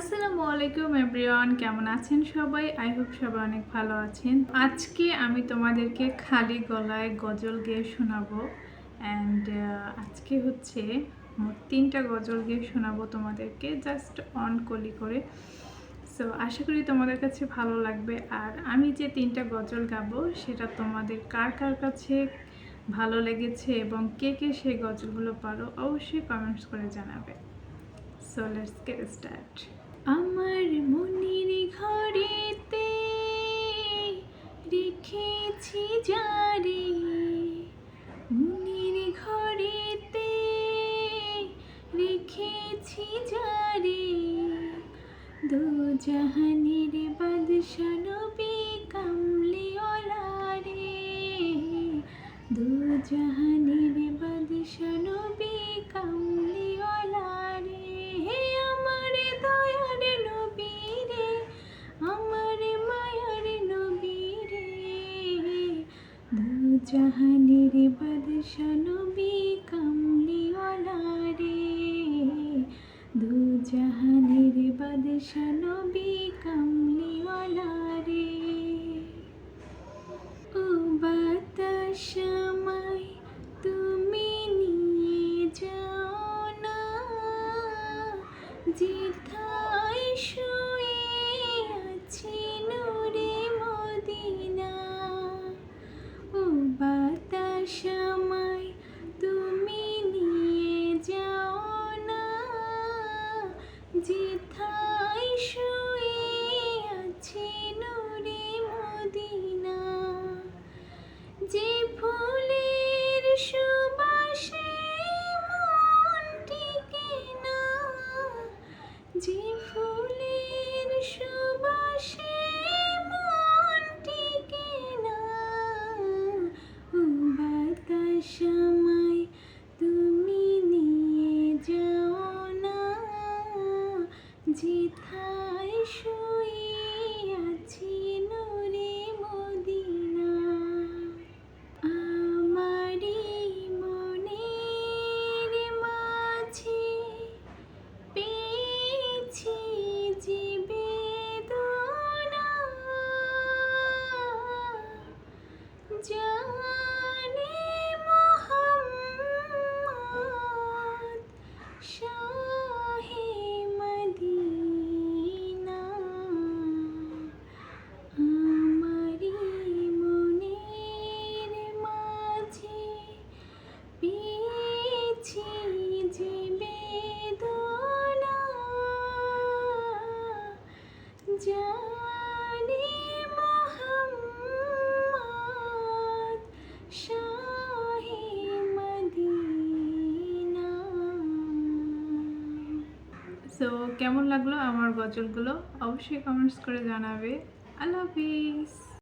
আসসালামু আলাইকুম এভরিওয়ান, কেমন আছেন সবাই? আই হোপ সবাই অনেক ভালো আছেন। আজকে আমি তোমাদেরকে খালি গলায় গজল গেয়ে শোনাবো। অ্যান্ড আজকে হচ্ছে মোট 3টা গজল গেয়ে শোনাবো তোমাদেরকে, জাস্ট অন কলি করে। সো আশা করি তোমাদের কাছে ভালো লাগবে। আর আমি যে 3টা গজল গাবো সেটা তোমাদের কার কার কাছে ভালো লেগেছে এবং কে কে সেই গজলগুলো পারো অবশ্যই কমেন্টস করে জানাবে। So let's get start. আমার মনের ঘরেতে রেখেছি যারে, মনের ঘরেতে রেখেছি যারে, দু জাহানের বাদশা নবী কামলিওয়ালা রে, দু জাহানের বাদশা নবী কামলিওয়ালা রে, আমার দয়ার নবী রে, আমার মায়ার নবী রে, দু জাহানের বাদশা নবী কামলিওয়ালা রে, দু জাহানের বাদশা নবী কামলিওয়ালা রে। ও বাতাস আমায় তুমি নিয়ে যাও না, যেথায় শুয়ে আছি নূরে মদিনা। ও বাতাস আমায় তুমি নিয়ে যাও না, যেথায় শুয়ে আছি নূরে মদিনা। যে ফুলের সুবাসে মন টিকে না, যে ফুলের সুবাসে মন টিকে না, ও বাতাস আমায় তুমি নিয়ে যাও না, যেথায় শুয়ে আছি নূরে মদিনা। আমারি মনের মাঝে পেয়েছি যে বেদনা, জানে মোহাম্মদ শাহে মদিনা। আমারি মনের মাঝে পেয়েছি যে বেদনা, জানে মোহাম্মদ শাহে মদিনা। সো কেমন লাগলো আমার গজলগুলো অবশ্যই কমেন্টস করে জানাবে। আল্লাহ হাফিজ।